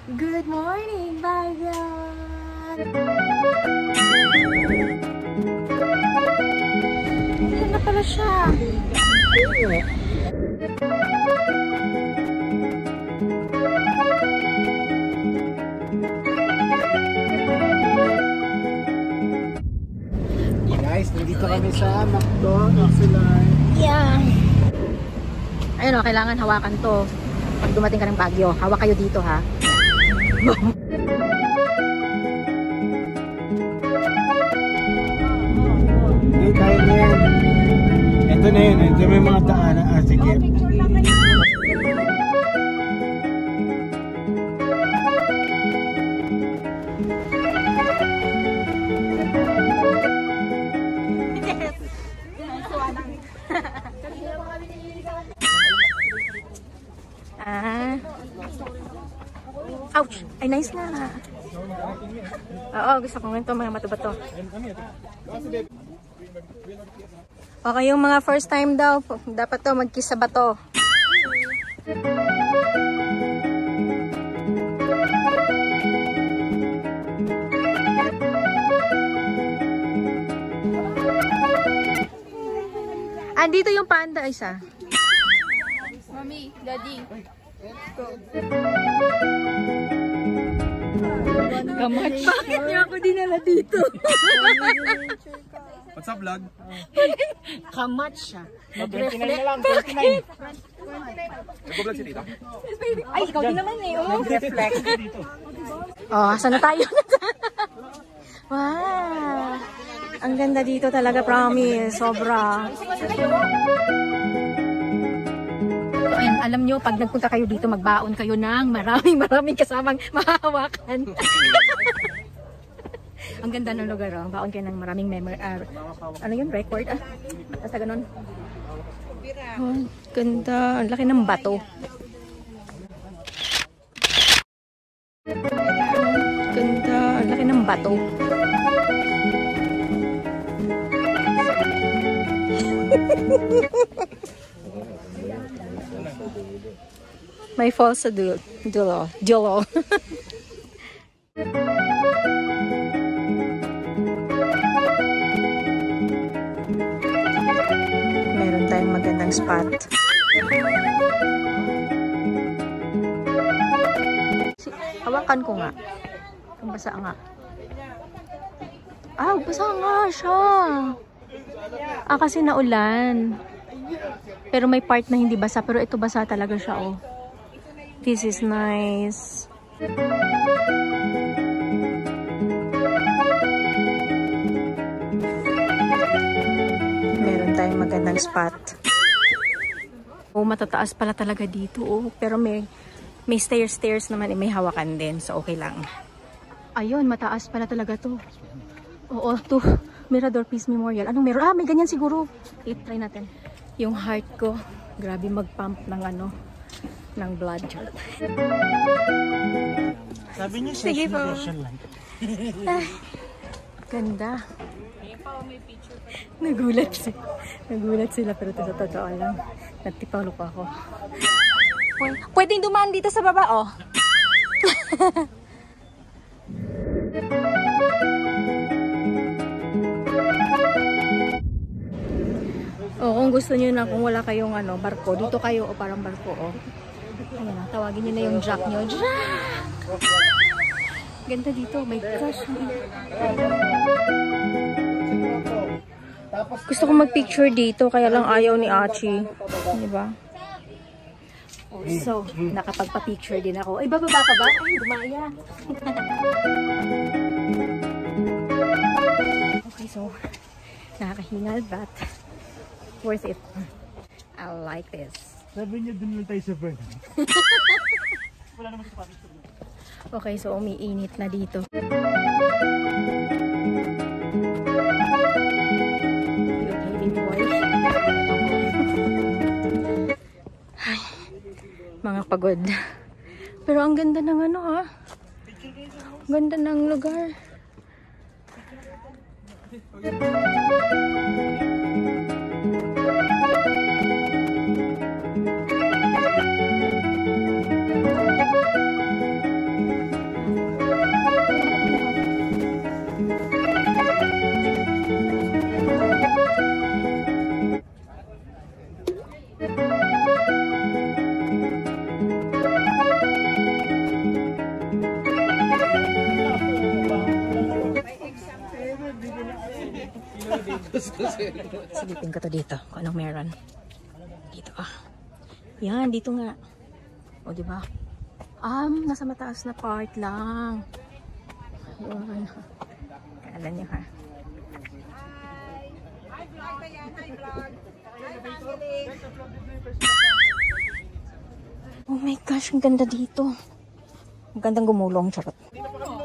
Good morning, Bayan! Ayan na pala siya. Guys, nandito kami sa McDo, Excellent. Yeah. Ayun o, kailangan hawakan to. Pag dumating ka ng Baguio, hawak kayo dito ha. Hindi, kaya na yan. Ito na yun, ito may mga daanan. Sige. Ouch! Ay, nice na. Oo, gusto ko nga ito, mga matubato. Okay, yung mga first time daw, dapat to mag-kiss sa bato. Andito yung panda, isa. Mami, Daddy. Go. Kamat. Bakit niyo ako dinala dito? What's up, vlog? Kamat siya. 29 na lang, 29. Nag-vlog si Tita? Ay, ikaw din naman eh. Oh. Reflect dito. Oh, asan na tayo? Wow! Ang ganda dito talaga, promise. Sobra. Ayun, alam nyo, pag nagpunta kayo dito, magbaon kayo ng maraming kasamang mahahawakan. Ang ganda ng lugar, oh. Baon kayo ng maraming memory. Ano yun? Record? Basta ganun. Oh, ganda. Ang laki ng bato. Ganda. Ang laki ng bato. May falls sa dulo. Meron tayong magandang spot. Hawakan ko nga. Basa nga. Ah, basa nga siya. Ah, kasi naulan. Pero may part na hindi basa. Pero ito basa talaga siya, oh. This is nice. Meron tayong magandang spot. Oh, matataas pala talaga dito, oh. Pero may stairs naman, may hawakan din. So, okay lang. Ayun, mataas pala talaga to. Oo, to Mirador Peace Memorial. Anong meron? Ah, may ganyan siguro. Try natin. Yung heart ko, grabe mag-pump ng ng blood. Sabi niya siya, sige po. lang. Ganda. Nagulat sila pero ito sa totoo lang. Nagtipalo pa ako. Pwedeng dumaan dito sa baba, oh. O, kung gusto niyo na, kung wala kayong barko, dito kayo o parang barko, oh. Ayan na, tawagin niyo na yung jack niyo. Jack! Ganda dito, my gosh. Gusto ko mag-picture dito, kaya lang ayaw ni Achi. Diba? So, nakapagpa-picture din ako. Ay, bababa ka ba? Ay, gumaya. Okay, so, nakakahingal, but worth it. I like this. Sabi niya, dun lang tayo sa burn. Wala naman sa picture. Okay, so umiinit na dito. Ay, mga pagod. Pero ang ganda ng ha. Ganda ng lugar. Silipin ko to dito kung anong meron. Dito Yan, dito nga. O, diba? Nasa mataas na part lang. Ayun. Kala nyo ha. Hi vlog! Hi vlog! Hi family! Oh my gosh, ang ganda dito. Ang gandang gumulong, charot.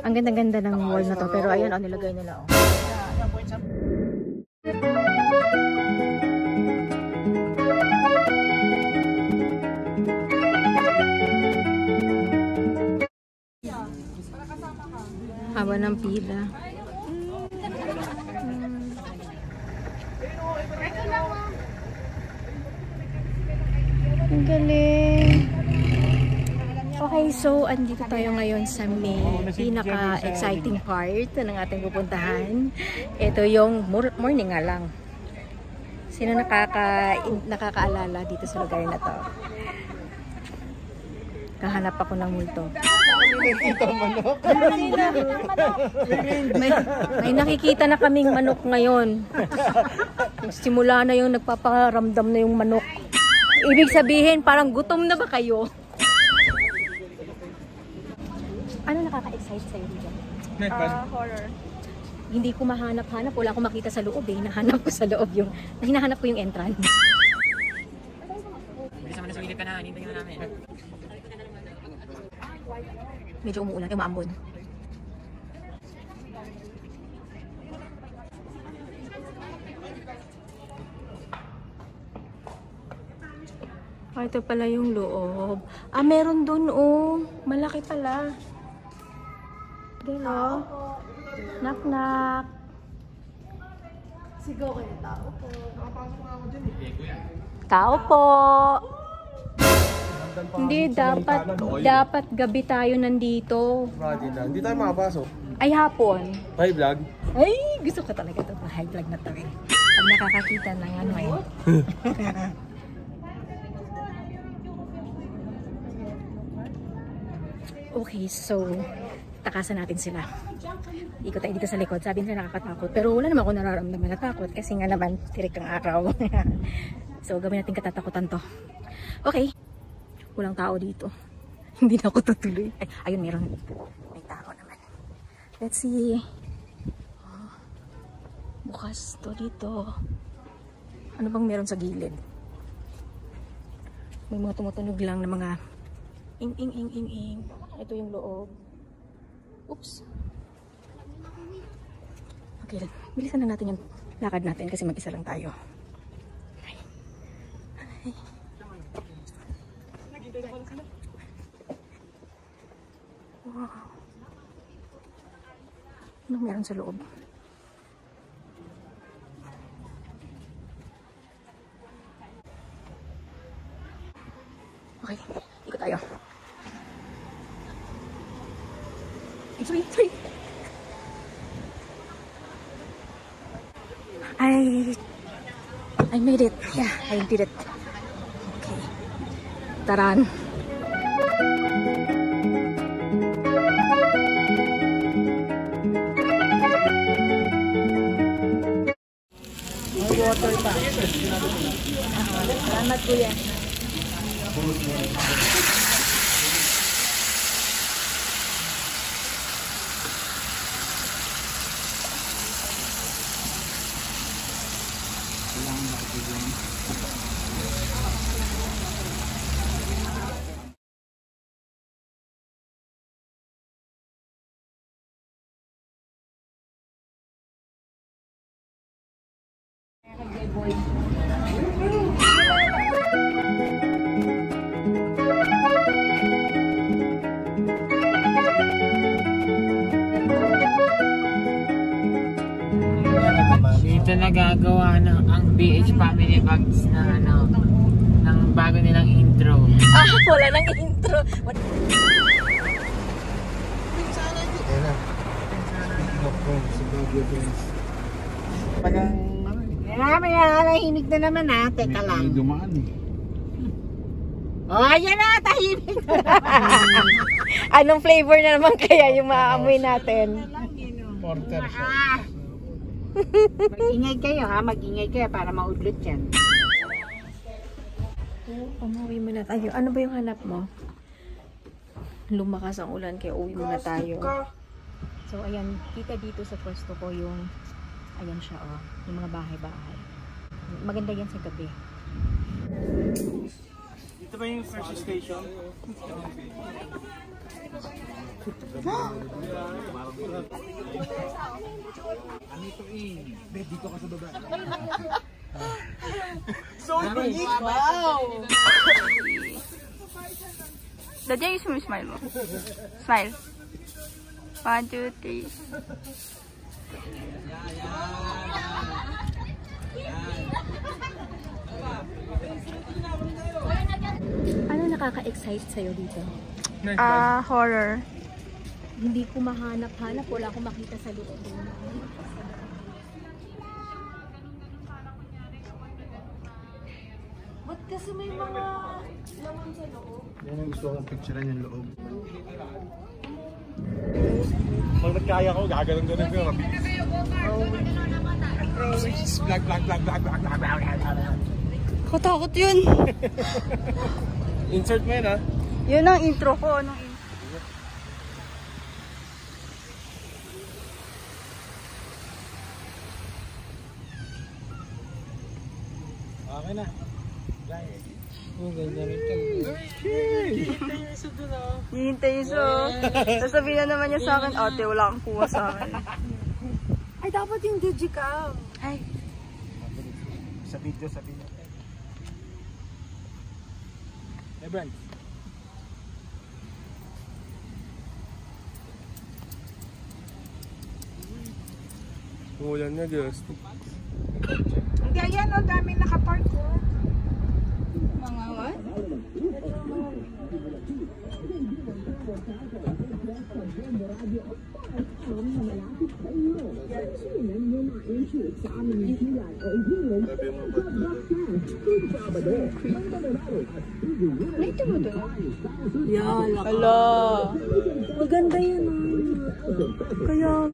Ang ganda-ganda ng wall na to. Pero ayun, nilagay nila. Haba ng pila. Ang galing. Okay, so andito tayo ngayon sa may pinaka-exciting part ng ating pupuntahan. Ito yung morning nga lang. Sino nakakaalala dito sa lugar na to? Kahanap ako ng multo. May nakikita na kaming manok ngayon. Simula na yung nagpaparamdam na yung manok. Ibig sabihin, parang gutom na ba kayo? Ano nakaka-excite sa'yo dito? Horror. Hindi ko mahanap-hanap. Wala akong makita sa loob eh. Hinahanap ko sa loob yung... Hinahanap ko yung entrance. Bilis naman na sumilip ka na. Hinintay ka na namin. Medyo umuulan. Umaambon. Ito pala yung loob. Meron dun malaki pala. Dino. Knock knock. Sigaw kayo, tao po. Tao po. Hindi, dapat gabi tayo nandito. Hindi tayo makapasok. Ay, hapon. Hi vlog. Ay, gusto ko talaga ito. High vlog na to eh. Pag nakakakita ng ano eh. Okay, so takasan natin sila. Ikot tayo dito sa likod. Sabi nila nakakatakot. Pero wala naman ako nararamdaman na takot. Kasi nga naman, tirik ang araw. So, gawin natin katatakutan to. Okay. Walang tao dito. Hindi na ako tutuloy. Ay, ayun, meron. May tao naman. Let's see. Bukas to dito. Ano bang meron sa gilid? May mga tumutunog lang na mga ing. Ito yung loob. Oops. Okay, bilisan na natin yung lakad natin kasi mag-isa lang tayo. Wow. Anong meron sa loob? Okay, ikot tayo. Sorry. I made it. Yeah, I did it. Okay. Taran. Water pa. Salamat kuya. Dito nagagawa ang BH Family Bags na ng bago nilang intro. Wala nang intro. Nahimik na naman ha. Teka lang. Dumaan eh. Oh, ayan na. Tahimik. Anong flavor na naman kaya yung maamoy natin? Porter. Mag-ingay kayo ha, mag-ingay kayo para maudlot yan. Umuwi muna tayo. Ano ba yung hanap mo? Lumakas ang ulan kaya uwi muna tayo. So ayan, kita dito sa pwesto ko yung ayan siya oh, yung mga bahay-bahay. Maganda yan sa gabi. Dito ba yung first station? Dito ka sa baba. So unique! Wow! Daddy, ayos mo yung smile mo. Smile. 1, 2, 3. Ano nakaka-excite sa'yo dito? Horror. Hindi ko mahanap-hanap. Wala akong makita sa loob. Ba't kasi may mga laman sa loob? Yan ang gusto kong picturean yung loob. Pag nagkaya ko, gaganon-ganon ko. Vlog. Katakot yun. Insert mo yun ha. Yun ang intro ko. Okay na. Hihintay yung so. Sasabihin na naman niya sa akin, ate, wala kang kuha sa akin. Ay, dapat yung digicam. Ay, Sa video, sabihin mo. Brand. Ulan na, Diyos. Hindi, ayan o, dami nakapark ko. mga what? Ito mo doon? Hala. Maganda yun. Kaya...